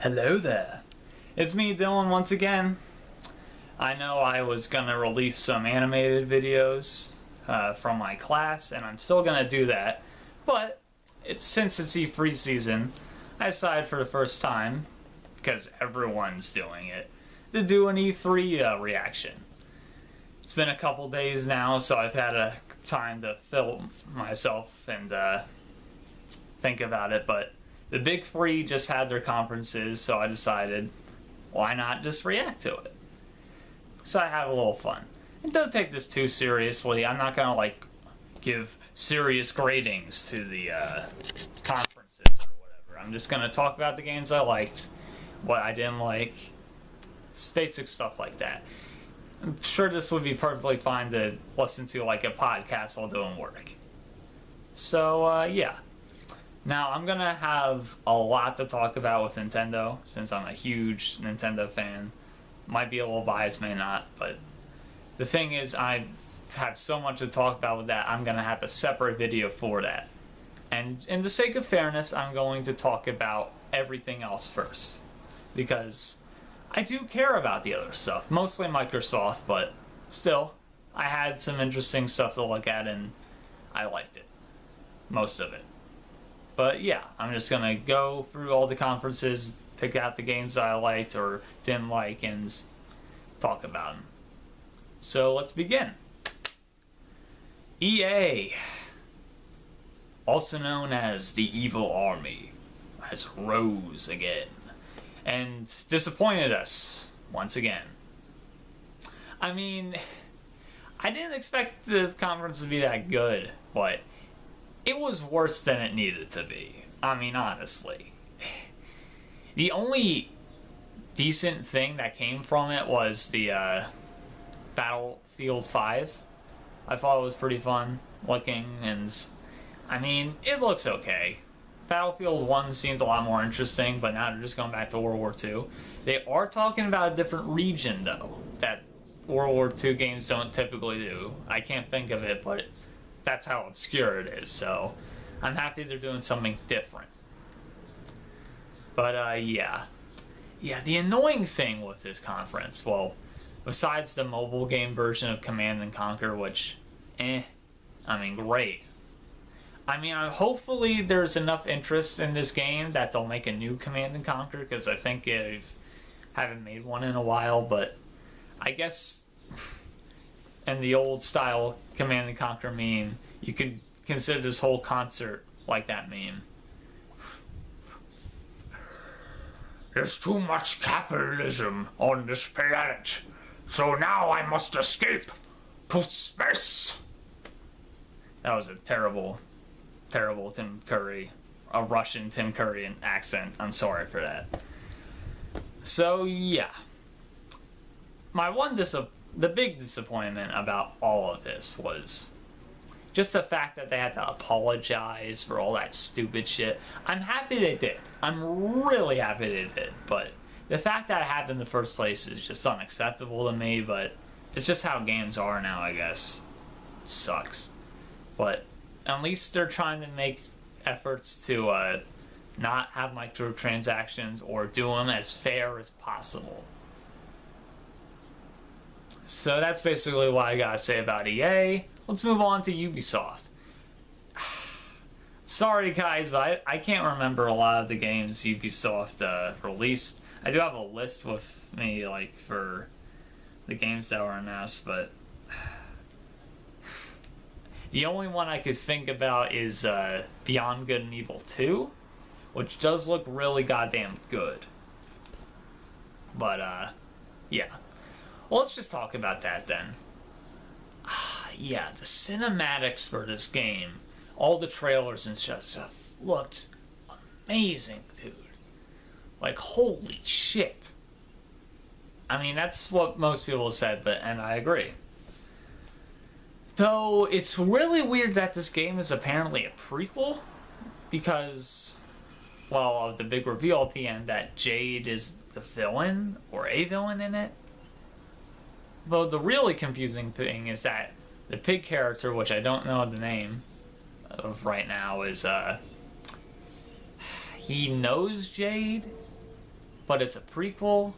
Hello there. It's me, Dylan, once again. I know I was gonna release some animated videos from my class, and I'm still gonna do that. But since it's E3 season, I decided for the first time, because everyone's doing it, to do an E3 reaction. It's been a couple days now, so I've had a time to film myself and think about it, but the big three just had their conferences, so I decided, why not just react to it? So I have a little fun. And don't take this too seriously. I'm not gonna, give serious gradings to the conferences or whatever. I'm just gonna talk about the games I liked, what I didn't like, basic stuff like that. I'm sure this would be perfectly fine to listen to like a podcast while doing work. So, yeah. Now, I'm gonna have a lot to talk about with Nintendo, since I'm a huge Nintendo fan. Might be a little biased, may not, but the thing is, I have so much to talk about with that, I'm gonna have a separate video for that. And in the sake of fairness, I'm going to talk about everything else first. Because I do care about the other stuff, mostly Microsoft, but still, I had some interesting stuff to look at and I liked it. Most of it. But yeah, I'm just gonna go through all the conferences, pick out the games that I liked or didn't like, and talk about them. So let's begin. EA, also known as the Evil Army, has rose again and disappointed us once again. I mean, I didn't expect this conference to be that good, but it was worse than it needed to be. I mean, honestly. The only decent thing that came from it was the Battlefield 5. I thought it was pretty fun looking, and I mean, it looks okay. Battlefield 1 seems a lot more interesting, but now they're just going back to World War II. They are talking about a different region, though, that World War II games don't typically do. I can't think of it, but that's how obscure it is, so I'm happy they're doing something different. But, yeah. Yeah, the annoying thing with this conference, well, besides the mobile game version of Command & Conquer, which, I mean, great. I mean, hopefully there's enough interest in this game that they'll make a new Command & Conquer, because I think they haven't made one in a while, but I guess in the old style Command & Conquer meme, you could consider this whole concert like that meme. There's too much capitalism on this planet, so now I must escape to space. That was a terrible, terrible Tim Curry, a Russian Tim Curry accent. I'm sorry for that. So yeah, the big disappointment about all of this was just the fact that they had to apologize for all that stupid shit. I'm happy they did. I'm really happy they did. But the fact that it happened in the first place is just unacceptable to me, but it's just how games are now, I guess. Sucks. But at least they're trying to make efforts to not have microtransactions or do them as fair as possible. So that's basically what I gotta say about EA. Let's move on to Ubisoft. Sorry guys, but I can't remember a lot of the games Ubisoft released. I do have a list with me, for the games that were announced, but the only one I could think about is Beyond Good and Evil 2, which does look really goddamn good. But, yeah. Well, let's just talk about that then. Yeah, the cinematics for this game, all the trailers and stuff looked amazing, dude. Holy shit. I mean, that's what most people said, and I agree. Though, it's really weird that this game is apparently a prequel, because, well, of the big reveal at the end that Jade is the villain, or a villain in it. Though the really confusing thing is that the pig character, which I don't know the name of right now, is he knows Jade, but it's a prequel,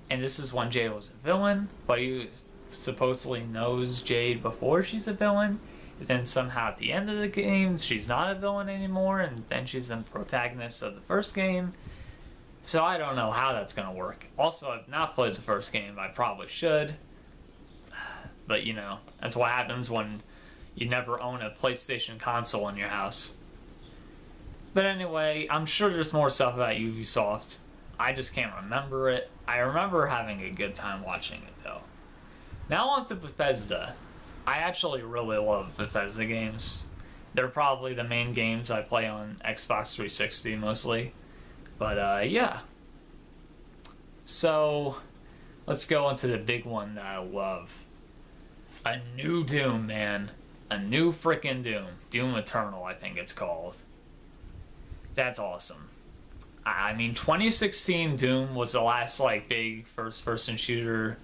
and this is when Jade was a villain, but he supposedly knows Jade before she's a villain, and then somehow at the end of the game she's not a villain anymore, and then she's the protagonist of the first game. So I don't know how that's gonna work. Also, I've not played the first game. I probably should, but you know, that's what happens when you never own a PlayStation console in your house. But anyway, I'm sure there's more stuff about Ubisoft. I just can't remember it. I remember having a good time watching it, though. Now on to Bethesda. I actually really love Bethesda games. They're probably the main games I play on Xbox 360 mostly. But, yeah. So, let's go into the big one that I love. A new Doom, man. A new frickin' Doom. Doom Eternal, I think it's called. That's awesome. I mean, 2016 Doom was the last, like, big first-person shooter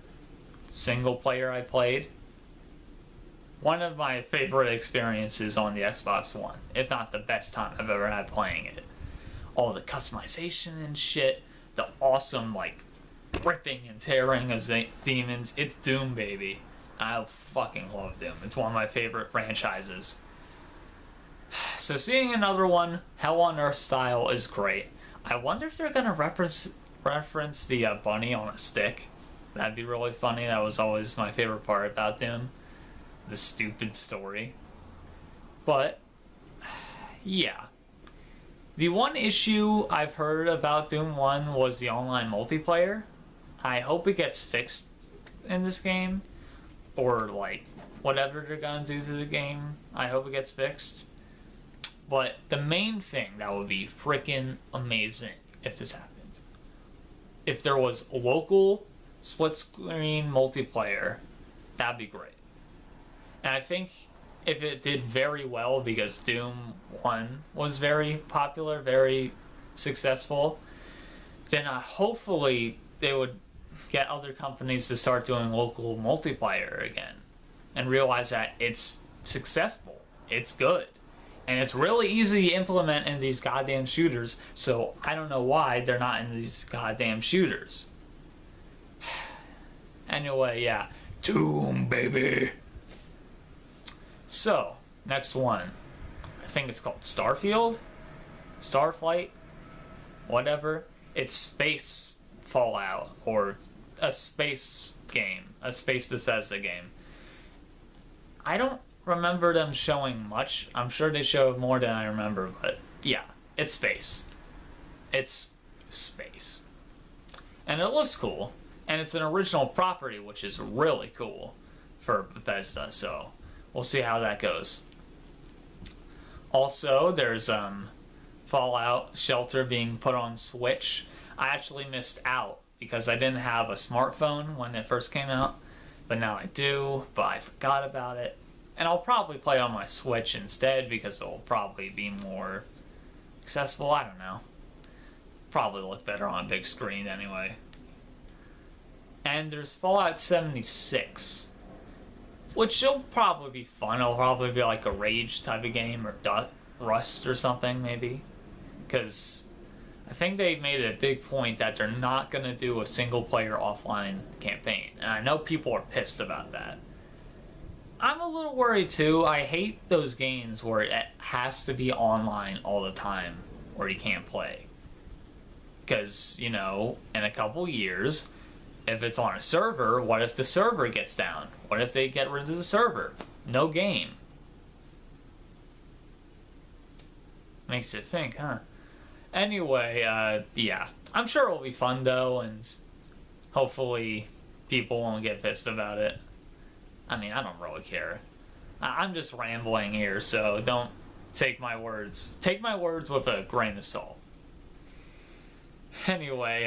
single player I played. One of my favorite experiences on the Xbox One, if not the best time I've ever had playing it. All the customization and shit, the awesome, like, ripping and tearing of demons. It's Doom, baby. I fucking love Doom. It's one of my favorite franchises. So seeing another one, Hell on Earth style, is great. I wonder if they're gonna reference the bunny on a stick. That'd be really funny. That was always my favorite part about Doom. The stupid story. But, yeah. The one issue I've heard about Doom 1 was the online multiplayer. I hope it gets fixed in this game. Or, like, whatever they're gonna do to the game. I hope it gets fixed. But the main thing that would be freaking amazing if this happened, if there was local split-screen multiplayer, that'd be great. And I think if it did very well, because Doom 1 was very popular, very successful, then hopefully they would get other companies to start doing local multiplayer again and realize that it's successful, it's good. And it's really easy to implement in these goddamn shooters, so I don't know why they're not in these goddamn shooters. Anyway, yeah. Doom, baby! So, next one. I think it's called Starfield? Starflight? Whatever. It's space Fallout, or a space game. A space Bethesda game. I don't remember them showing much. I'm sure they showed more than I remember, but yeah, it's space. It's space. And it looks cool, and it's an original property, which is really cool for Bethesda, so we'll see how that goes. Also, there's Fallout Shelter being put on Switch. I actually missed out because I didn't have a smartphone when it first came out, but now I do, but I forgot about it. And I'll probably play on my Switch instead because it'll probably be more accessible. I don't know. Probably look better on a big screen anyway. And there's Fallout 76, which will probably be fun. It'll probably be like a Rage type of game, or Rust or something maybe. Because I think they made a big point that they're not going to do a single player offline campaign. And I know people are pissed about that. I'm a little worried too. I hate those games where it has to be online all the time or you can't play. Because, you know, in a couple years, if it's on a server, what if the server gets down? What if they get rid of the server? No game. Makes you think, huh? Anyway, yeah. I'm sure it'll be fun though, and hopefully people won't get pissed about it. I mean, I don't really care. I'm just rambling here, so don't take my words. Take my words with a grain of salt. Anyway,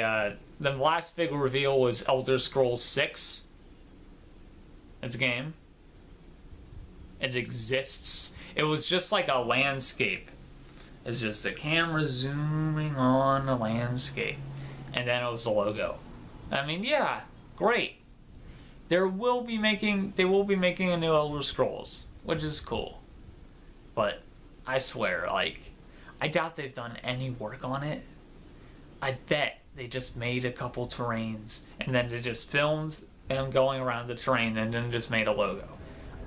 the last big reveal was Elder Scrolls 6. It's a game. It exists. It was just like a landscape. It's just a camera zooming on a landscape. And then it was the logo. I mean, yeah, great. They will be making a new Elder Scrolls, which is cool. But I swear, like, I doubt they've done any work on it. I bet they just made a couple terrains, and then they just filmed them going around the terrain, and then just made a logo.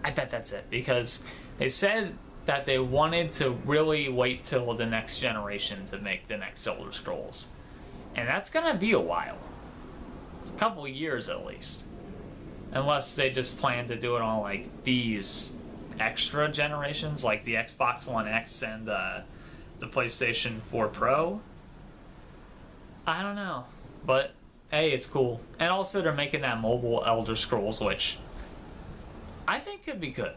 I bet that's it, because they said that they wanted to really wait till the next generation to make the next Elder Scrolls. And that's gonna be a while. A couple of years at least. Unless they just plan to do it on like these extra generations, like the Xbox One X and the PlayStation 4 Pro. I don't know. But hey, it's cool. And also they're making that mobile Elder Scrolls, which I think could be good.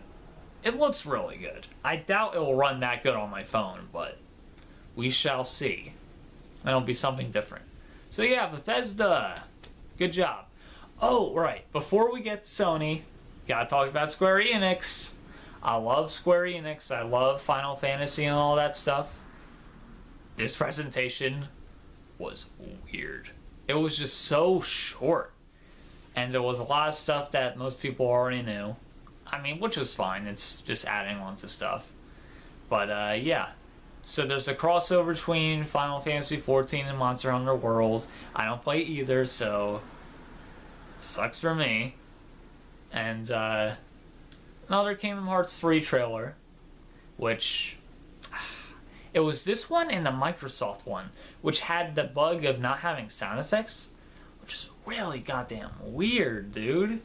It looks really good. I doubt it will run that good on my phone, but we shall see. It'll be something different. So yeah, Bethesda. Good job. Oh, right. Before we get to Sony, gotta talk about Square Enix. I love Square Enix. I love Final Fantasy and all that stuff. This presentation was weird. It was just so short. And there was a lot of stuff that most people already knew. I mean, which is fine. It's just adding on to stuff. But, yeah. So there's a crossover between Final Fantasy XIV and Monster Hunter World. I don't play either, so sucks for me. And another Kingdom Hearts 3 trailer, which it was this one and the Microsoft one, which had the bug of not having sound effects, which is really goddamn weird, dude.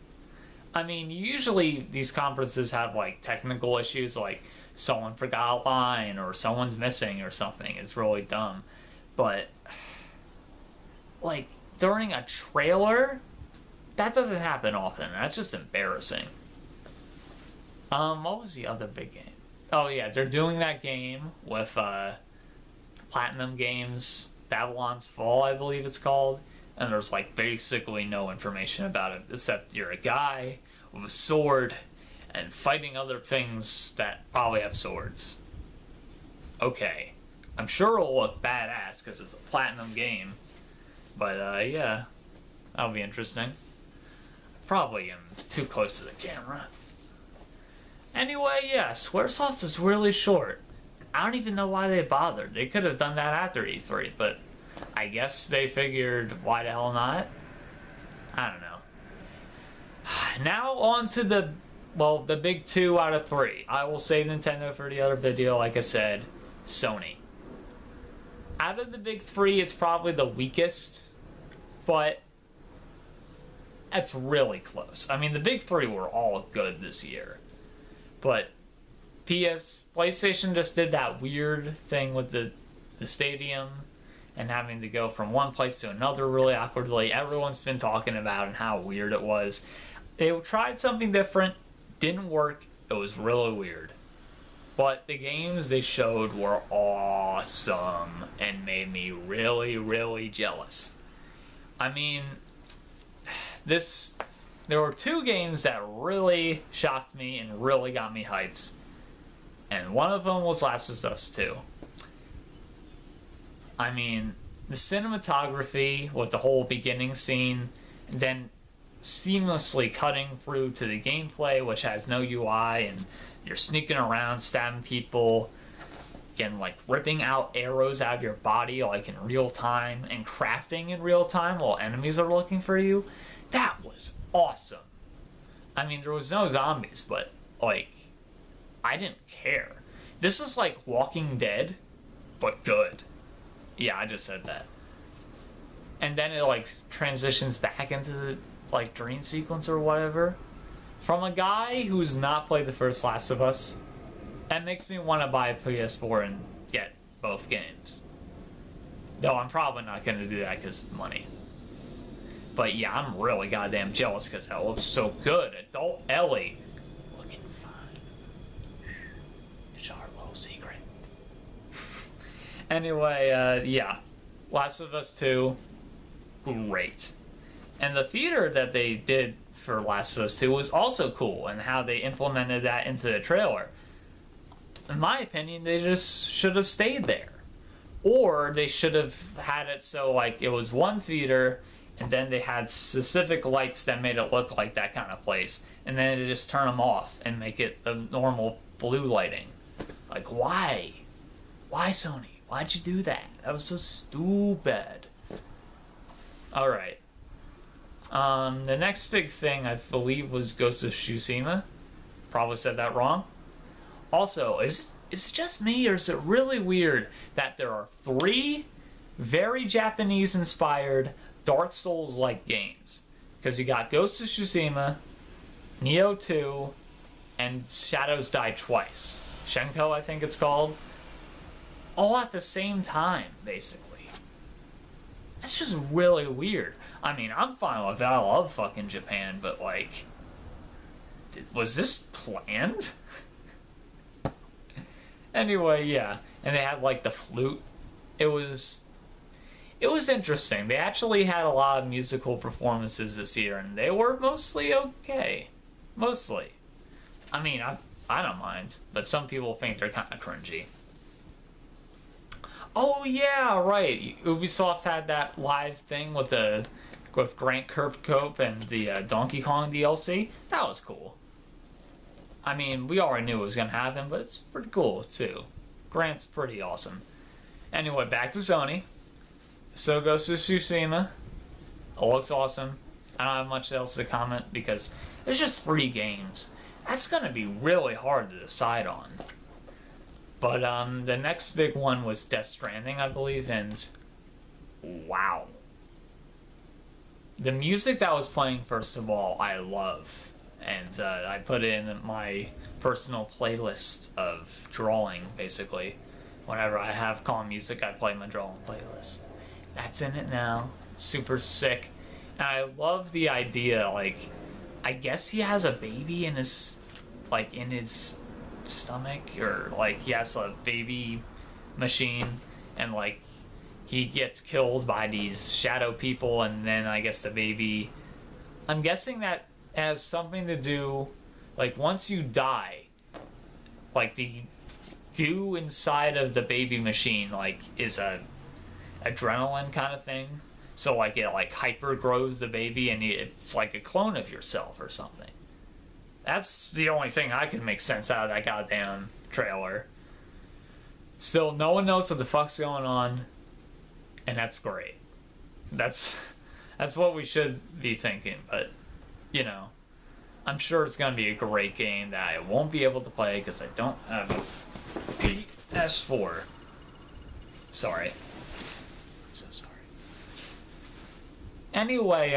I mean, usually these conferences have like technical issues, like someone forgot a line or someone's missing or something. It's really dumb. But like during a trailer, that doesn't happen often. That's just embarrassing. What was the other big game? Oh yeah, they're doing that game with Platinum Games, Babylon's Fall, I believe it's called. And there's like basically no information about it except you're a guy with a sword and fighting other things that probably have swords. Okay. I'm sure it'll look badass because it's a Platinum game. But yeah, that'll be interesting. Probably am too close to the camera. Anyway, yeah, Squaresoft is really short. I don't even know why they bothered. They could have done that after E3, but I guess they figured, why the hell not? I don't know. Now on to the big 2 out of 3. I will save Nintendo for the other video, like I said. Sony. Out of the big 3, it's probably the weakest, but that's really close. I mean, the big 3 were all good this year. But PlayStation just did that weird thing with the stadium and having to go from one place to another really awkwardly. Everyone's been talking about and how weird it was. They tried something different, didn't work, it was really weird. But the games they showed were awesome and made me really, really jealous. I mean, there were 2 games that really shocked me and really got me hyped. And one of them was Last of Us 2. I mean, the cinematography with the whole beginning scene, and then seamlessly cutting through to the gameplay, which has no UI, and you're sneaking around, stabbing people, again, like ripping out arrows out of your body, like in real time, and crafting in real time while enemies are looking for you. That was awesome. I mean, there was no zombies, but like, I didn't care. This is like Walking Dead, but good. Yeah, I just said that. And then it like transitions back into the like dream sequence or whatever. From a guy who's not played the first Last of Us, that makes me want to buy a PS4 and get both games. Though I'm probably not going to do that because money. But yeah, I'm really goddamn jealous because that looks so good. Adult Ellie. Looking fine. It's our little secret. Anyway, yeah. Last of Us 2. Great. And the theater that they did for Last of Us 2 was also cool, and how they implemented that into the trailer. In my opinion, they just should have stayed there. Or they should have had it so like it was one theater, and then they had specific lights that made it look like that kind of place, and then they just turn them off and make it the normal blue lighting. Like, why? Why, Sony? Why'd you do that? That was so stupid. Alright. The next big thing, I believe, was Ghost of Tsushima. Probably said that wrong. Also, is it just me, or is it really weird that there are 3 very Japanese-inspired Dark Souls-like games? Because you got Ghost of Tsushima, Nioh 2, and Shadows Die Twice. Shenko, I think it's called. All at the same time, basically. That's just really weird. I mean, I'm fine with that. I love fucking Japan, but like... was this planned? Anyway, yeah. And they had like the flute. It was interesting. They actually had a lot of musical performances this year, and they were mostly okay. Mostly. I mean, I don't mind, but some people think they're kind of cringy. Oh yeah, right. Ubisoft had that live thing with Grant Kirkhope and the Donkey Kong DLC. That was cool. I mean, we already knew it was gonna happen, but it's pretty cool too. Grant's pretty awesome. Anyway, back to Sony. So Ghost of Tsushima. It looks awesome. I don't have much else to comment because there's just 3 games. That's gonna be really hard to decide on. But the next big one was Death Stranding, I believe, and wow. The music that was playing, first of all, I love. And I put it in my personal playlist of drawing, basically. Whenever I have calm music, I play my drawing playlist. That's in it now. It's super sick. And I love the idea, like, I guess he has a baby in his, like, in his stomach, or like he has a baby machine, and like he gets killed by these shadow people, and then I guess the baby, I'm guessing that has something to do, like once you die, like the goo inside of the baby machine like is a adrenaline kind of thing, so like it like hyper grows the baby, and it's like a clone of yourself or something. That's the only thing I can make sense out of that goddamn trailer. Still, no one knows what the fuck's going on, and that's great. That's what we should be thinking, but, you know, I'm sure it's gonna be a great game that I won't be able to play because I don't have a PS4. Sorry. So sorry. Anyway,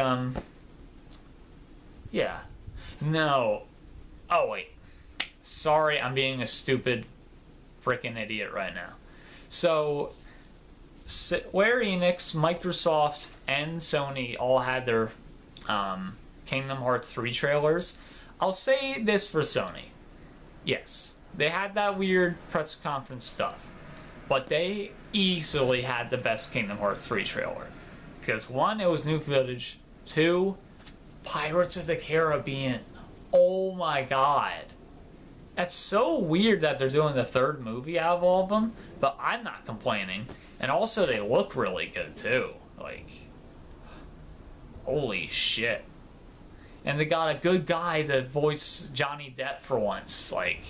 yeah. No. Oh, wait. Sorry, I'm being a stupid freaking idiot right now. So, Square Enix, Microsoft, and Sony all had their Kingdom Hearts 3 trailers. I'll say this for Sony. Yes, they had that weird press conference stuff, but they easily had the best Kingdom Hearts 3 trailer. Because 1, it was new footage. 2, Pirates of the Caribbean. Oh my god. That's so weird that they're doing the 3rd movie out of all of them, but I'm not complaining. And also, they look really good too. Like, holy shit. And they got a good guy to voice Johnny Depp for once. Like,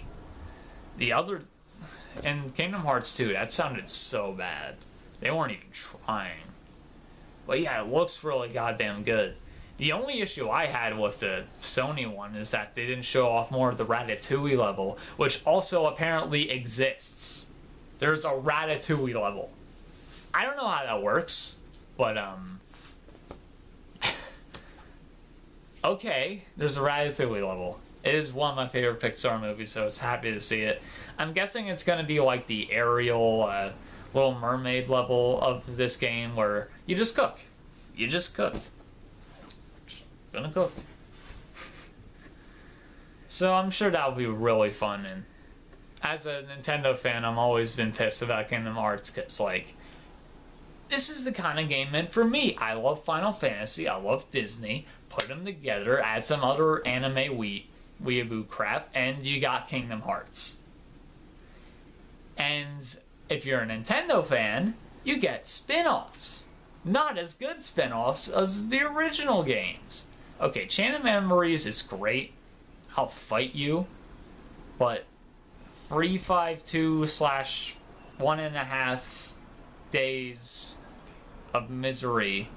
the other... in Kingdom Hearts 2, that sounded so bad. They weren't even trying. But yeah, it looks really goddamn good. The only issue I had with the Sony one is that they didn't show off more of the Ratatouille level, which also apparently exists. There's a Ratatouille level. I don't know how that works, but okay, there's a Ratatouille level. It is one of my favorite Pixar movies, so it's happy to see it. I'm guessing it's going to be like the Ariel, Little Mermaid level of this game, where you just cook. You just cook. Gonna cook. So I'm sure that'll be really fun, and as a Nintendo fan, I've always been pissed about Kingdom Hearts, because, like, this is the kind of game meant for me. I love Final Fantasy, I love Disney, put them together, add some other anime weeaboo crap, and you got Kingdom Hearts. And if you're a Nintendo fan, you get spin-offs. Not as good spin-offs as the original games. Okay, Chain of Memories is great. I'll fight you. But 352/1.5 days of misery